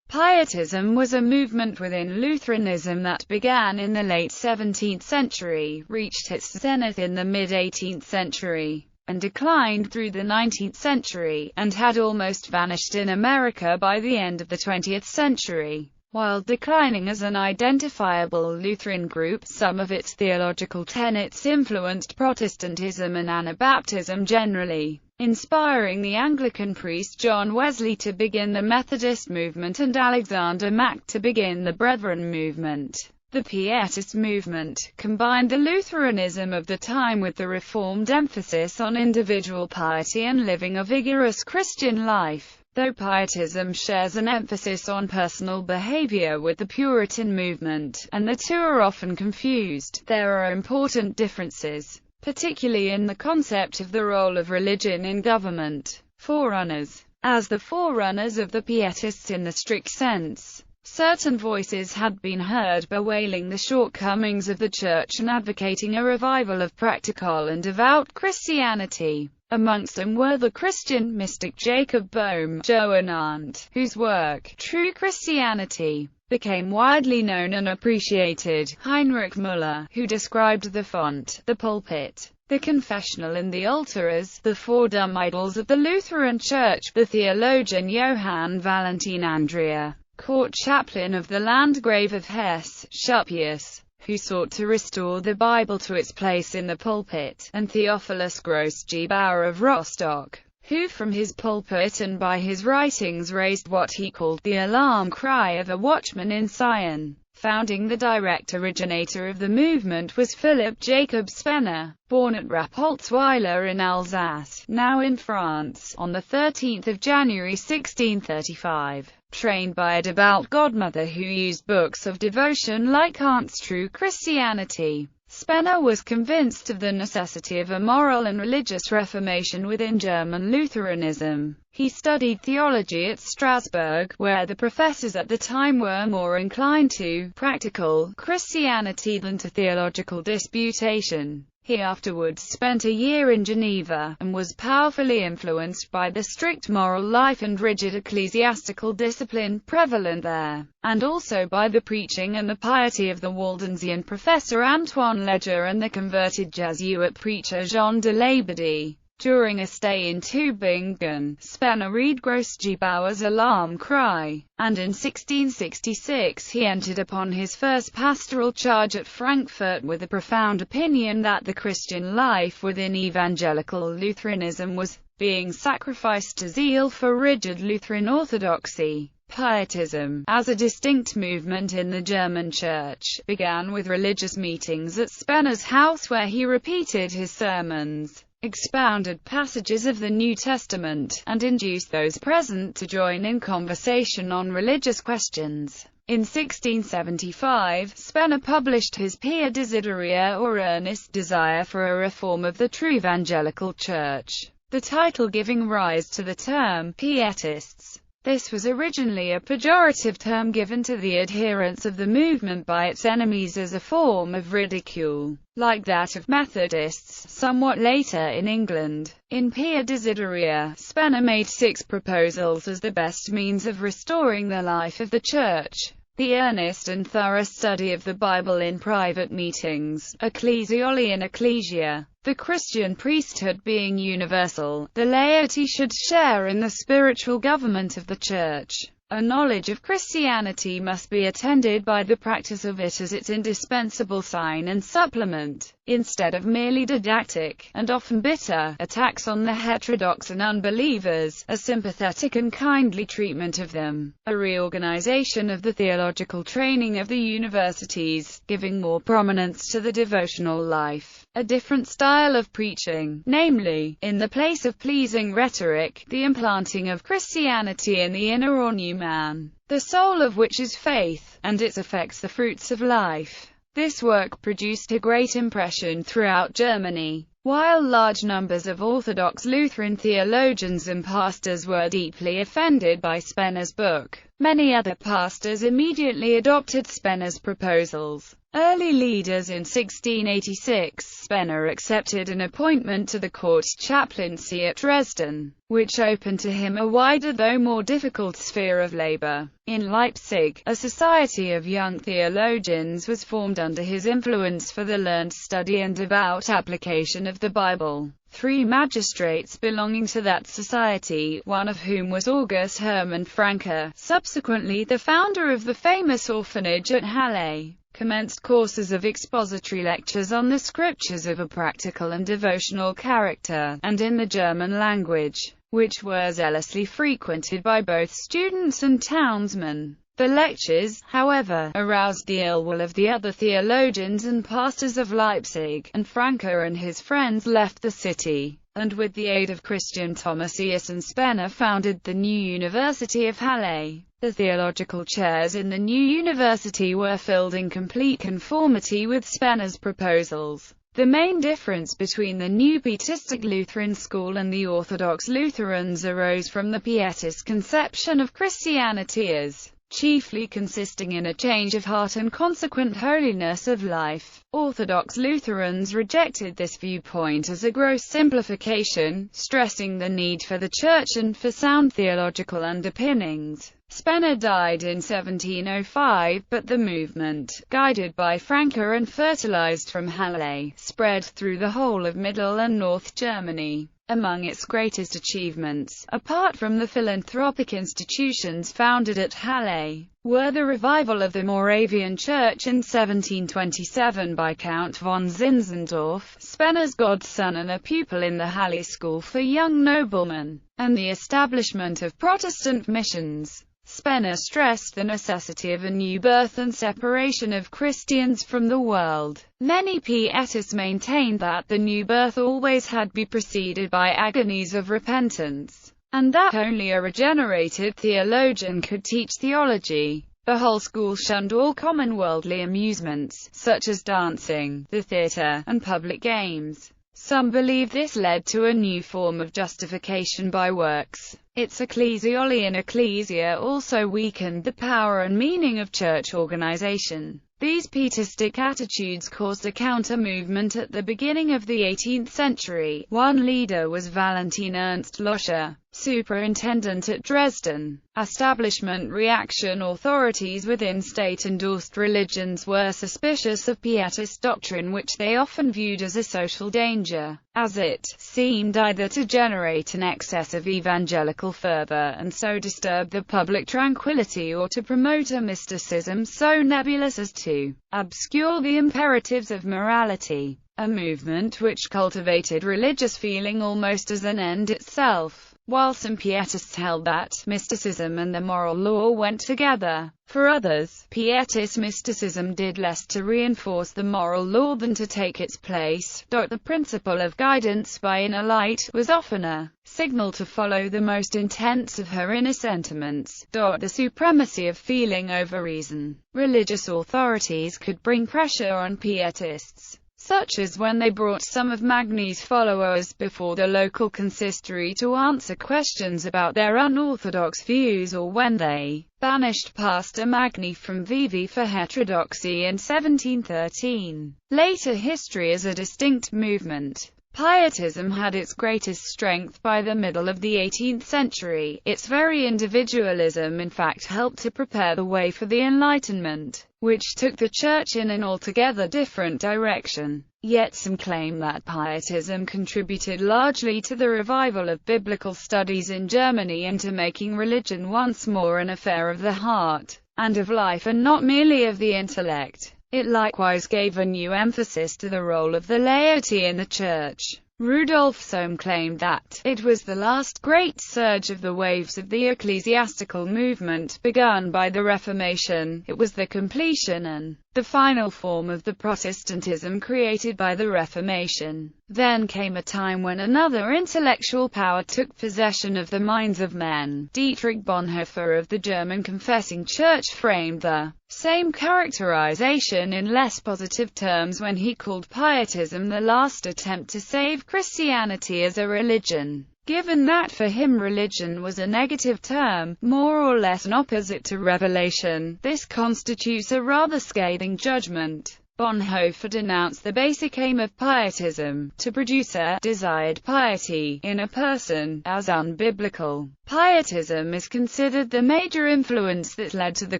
Pietism was a movement within Lutheranism that began in the late 17th century, reached its zenith in the mid-18th century, and declined through the 19th century, and had almost vanished in America by the end of the 20th century. While declining as an identifiable Lutheran group, some of its theological tenets influenced Protestantism and Anabaptism generally, inspiring the Anglican priest John Wesley to begin the Methodist movement and Alexander Mack to begin the Brethren movement. The Pietist movement combined the Lutheranism of the time with the Reformed emphasis on individual piety and living a vigorous Christian life. Though Pietism shares an emphasis on personal behavior with the Puritan movement, and the two are often confused, there are important differences, particularly in the concept of the role of religion in government. Forerunners. As the forerunners of the Pietists in the strict sense, certain voices had been heard bewailing the shortcomings of the Church and advocating a revival of practical and devout Christianity. Amongst them were the Christian mystic Jacob Boehme, Johann Arndt, whose work, True Christianity, became widely known and appreciated, Heinrich Müller, who described the font, the pulpit, the confessional and the altar as the four dumb idols of the Lutheran Church, the theologian Johann Valentin Andrea, court chaplain of the Landgrave of Hesse, Schupius, who sought to restore the Bible to its place in the pulpit, and Theophilus Gross-Gebauer of Rostock, who from his pulpit and by his writings raised what he called the alarm cry of a watchman in Zion. Founding the direct originator of the movement was Philip Jacob Spener, born at Rappoltsweiler in Alsace, now in France, on 13 January 1635. Trained by a devout godmother who used books of devotion like Kant's True Christianity, Spener was convinced of the necessity of a moral and religious reformation within German Lutheranism. He studied theology at Strasbourg, where the professors at the time were more inclined to practical Christianity than to theological disputation. He afterwards spent a year in Geneva, and was powerfully influenced by the strict moral life and rigid ecclesiastical discipline prevalent there, and also by the preaching and the piety of the Waldensian professor Antoine Leger and the converted Jesuit preacher Jean de Labadie. During a stay in Tübingen, Spener read Gross-Gebauer's alarm cry, and in 1666 he entered upon his first pastoral charge at Frankfurt with a profound opinion that the Christian life within evangelical Lutheranism was being sacrificed to zeal for rigid Lutheran orthodoxy. Pietism, as a distinct movement in the German Church, began with religious meetings at Spener's house where he repeated his sermons, expounded passages of the New Testament, and induced those present to join in conversation on religious questions. In 1675, Spener published his Pia Desideria, or Earnest Desire for a Reform of the True Evangelical Church, the title giving rise to the term Pietists. This was originally a pejorative term given to the adherents of the movement by its enemies as a form of ridicule, like that of Methodists, somewhat later in England. In Pia Desideria, Spener made 6 proposals as the best means of restoring the life of the Church: the earnest and thorough study of the Bible in private meetings, ecclesiolae and ecclesia, the Christian priesthood being universal, the laity should share in the spiritual government of the Church. A knowledge of Christianity must be attended by the practice of it as its indispensable sign and supplement, instead of merely didactic, and often bitter, attacks on the heterodox and unbelievers, a sympathetic and kindly treatment of them, a reorganization of the theological training of the universities, giving more prominence to the devotional life, a different style of preaching, namely, in the place of pleasing rhetoric, the implanting of Christianity in the inner or new man, the soul of which is faith, and its effects the fruits of life. This work produced a great impression throughout Germany. While large numbers of Orthodox Lutheran theologians and pastors were deeply offended by Spener's book, Many other pastors immediately adopted Spener's proposals. Early leaders in 1686, Spener accepted an appointment to the court chaplaincy at Dresden, which opened to him a wider though more difficult sphere of labor. In Leipzig, a society of young theologians was formed under his influence for the learned study and devout application of the Bible. 3 magistrates belonging to that society, one of whom was August Hermann Francke, subsequently the founder of the famous orphanage at Halle, commenced courses of expository lectures on the scriptures of a practical and devotional character, and in the German language, which were zealously frequented by both students and townsmen. The lectures, however, aroused the ill will of the other theologians and pastors of Leipzig, and Francke and his friends left the city, and with the aid of Christian Thomasius and Spener founded the new University of Halle. The theological chairs in the new university were filled in complete conformity with Spener's proposals. The main difference between the new Pietistic Lutheran school and the Orthodox Lutherans arose from the Pietist conception of Christianity as chiefly consisting in a change of heart and consequent holiness of life. Orthodox Lutherans rejected this viewpoint as a gross simplification, stressing the need for the Church and for sound theological underpinnings. Spener died in 1705, but the movement, guided by Francke and fertilized from Halle, spread through the whole of Middle and North Germany. Among its greatest achievements, apart from the philanthropic institutions founded at Halle, were the revival of the Moravian Church in 1727 by Count von Zinzendorf, Spener's godson and a pupil in the Halle School for Young Noblemen, and the establishment of Protestant missions. Spener stressed the necessity of a new birth and separation of Christians from the world. Many Pietists maintained that the new birth always had to be preceded by agonies of repentance, and that only a regenerated theologian could teach theology. The whole school shunned all common worldly amusements, such as dancing, the theatre, and public games. Some believe this led to a new form of justification by works. Its ecclesiology and ecclesia also weakened the power and meaning of church organization. These Pietistic attitudes caused a counter-movement at the beginning of the 18th century. One leader was Valentin Ernst Loscher, superintendent at Dresden. Establishment reaction authorities within state-endorsed religions were suspicious of Pietist doctrine, which they often viewed as a social danger, as it seemed either to generate an excess of evangelical fervor and so disturb the public tranquility, or to promote a mysticism so nebulous as to obscure the imperatives of morality, a movement which cultivated religious feeling almost as an end itself. While some Pietists held that mysticism and the moral law went together, for others, Pietist mysticism did less to reinforce the moral law than to take its place. The principle of guidance by inner light was often a signal to follow the most intense of her inner sentiments. The supremacy of feeling over reason. Religious authorities could bring pressure on Pietists, such as when they brought some of Magni's followers before the local consistory to answer questions about their unorthodox views, or when they banished Pastor Magni from Vivi for heterodoxy in 1713. Later history as a distinct movement. Pietism had its greatest strength by the middle of the 18th century. Its very individualism in fact helped to prepare the way for the Enlightenment, which took the Church in an altogether different direction. Yet some claim that Pietism contributed largely to the revival of biblical studies in Germany and to making religion once more an affair of the heart and of life and not merely of the intellect. It likewise gave a new emphasis to the role of the laity in the Church. Rudolf Sohm claimed that it was the last great surge of the waves of the ecclesiastical movement begun by the Reformation. It was the completion and the final form of the Protestantism created by the Reformation. Then came a time when another intellectual power took possession of the minds of men. Dietrich Bonhoeffer of the German Confessing Church framed the same characterization in less positive terms when he called Pietism the last attempt to save Christianity as a religion. Given that for him religion was a negative term, more or less an opposite to revelation, this constitutes a rather scathing judgment. Bonhoeffer denounced the basic aim of pietism, to produce a desired piety in a person, as unbiblical. Pietism is considered the major influence that led to the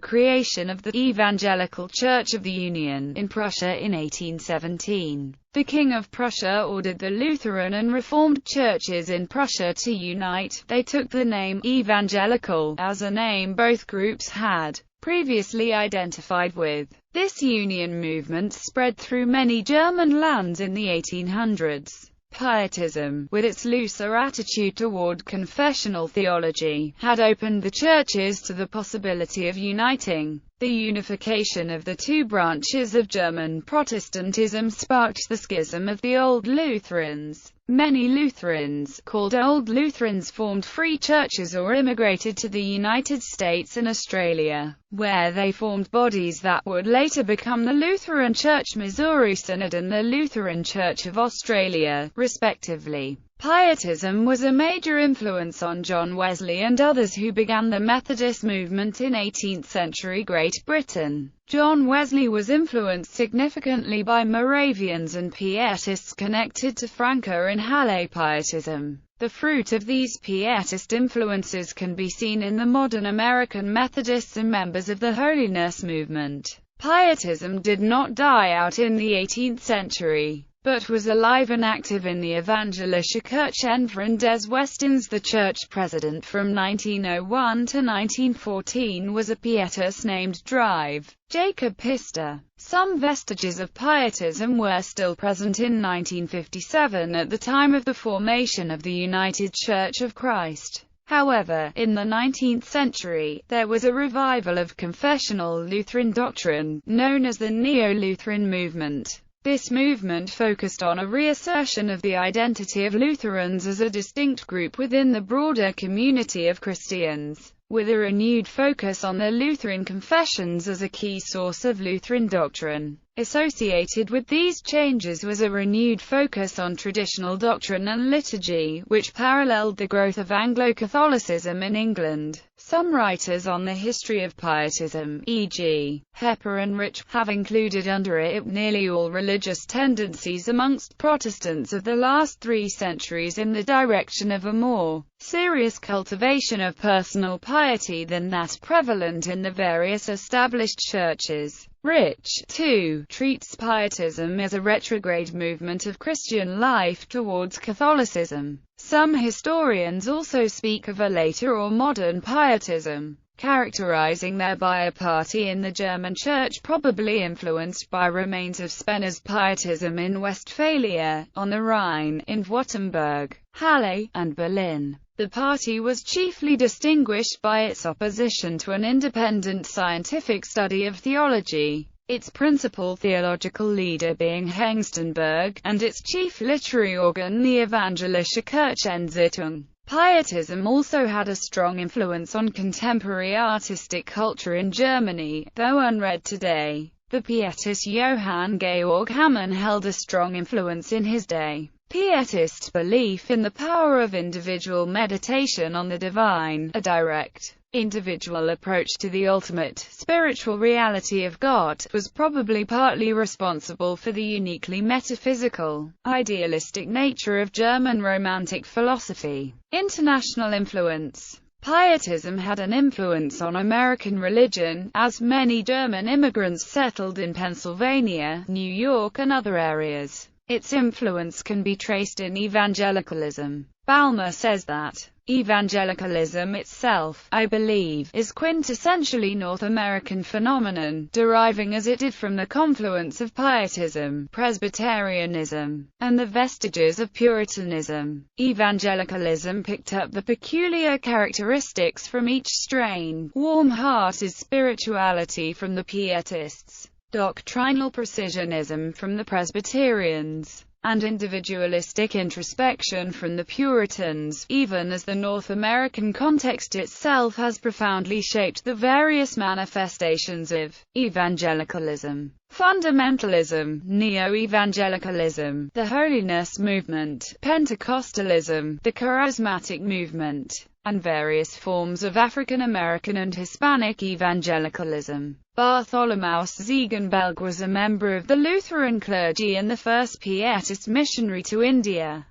creation of the Evangelical Church of the Union in Prussia in 1817. The King of Prussia ordered the Lutheran and Reformed churches in Prussia to unite. They took the name evangelical, as a name both groups had previously identified with. This union movement spread through many German lands in the 1800s. Pietism, with its looser attitude toward confessional theology, had opened the churches to the possibility of uniting. The unification of the two branches of German Protestantism sparked the schism of the Old Lutherans. Many Lutherans, called Old Lutherans, formed free churches or immigrated to the United States and Australia, where they formed bodies that would later become the Lutheran Church Missouri Synod and the Lutheran Church of Australia, respectively. Pietism was a major influence on John Wesley and others who began the Methodist movement in 18th-century Great Britain. John Wesley was influenced significantly by Moravians and Pietists connected to Franco and Halle Pietism. The fruit of these Pietist influences can be seen in the modern American Methodists and members of the Holiness movement. Pietism did not die out in the 18th century, but was alive and active in the Evangelische Kirchenverein des Westens. The church president from 1901 to 1914 was a Pietist named Drive Jacob Pister. Some vestiges of Pietism were still present in 1957 at the time of the formation of the United Church of Christ. However, in the 19th century, there was a revival of confessional Lutheran doctrine, known as the Neo-Lutheran movement. This movement focused on a reassertion of the identity of Lutherans as a distinct group within the broader community of Christians, with a renewed focus on the Lutheran confessions as a key source of Lutheran doctrine. Associated with these changes was a renewed focus on traditional doctrine and liturgy, which paralleled the growth of Anglo-Catholicism in England. Some writers on the history of Pietism, e.g., Hepper and Rich, have included under it nearly all religious tendencies amongst Protestants of the last 3 centuries in the direction of a more serious cultivation of personal piety than that prevalent in the various established churches. Rich, too, treats Pietism as a retrograde movement of Christian life towards Catholicism. Some historians also speak of a later or modern Pietism, characterizing thereby a party in the German Church probably influenced by remains of Spener's Pietism in Westphalia, on the Rhine, in Württemberg, Halle, and Berlin. The party was chiefly distinguished by its opposition to an independent scientific study of theology, its principal theological leader being Hengstenberg, and its chief literary organ the Evangelische Kirchenzeitung. Pietism also had a strong influence on contemporary artistic culture in Germany, though unread today. The pietist Johann Georg Hamann held a strong influence in his day. Pietist belief in the power of individual meditation on the divine, a direct, individual approach to the ultimate, spiritual reality of God, was probably partly responsible for the uniquely metaphysical, idealistic nature of German Romantic philosophy. International influence. Pietism had an influence on American religion, as many German immigrants settled in Pennsylvania, New York and other areas. Its influence can be traced in evangelicalism. Balmer says that evangelicalism itself, I believe, is quintessentially North American phenomenon, deriving as it did from the confluence of Pietism, Presbyterianism, and the vestiges of Puritanism. Evangelicalism picked up the peculiar characteristics from each strain: warm-hearted spirituality from the Pietists, doctrinal precisionism from the Presbyterians, and individualistic introspection from the Puritans, even as the North American context itself has profoundly shaped the various manifestations of evangelicalism. Fundamentalism, neo-evangelicalism, the holiness movement, Pentecostalism, the charismatic movement, and various forms of African American and Hispanic evangelicalism. Bartholomaeus Ziegenbalg was a member of the Lutheran clergy and the first Pietist missionary to India.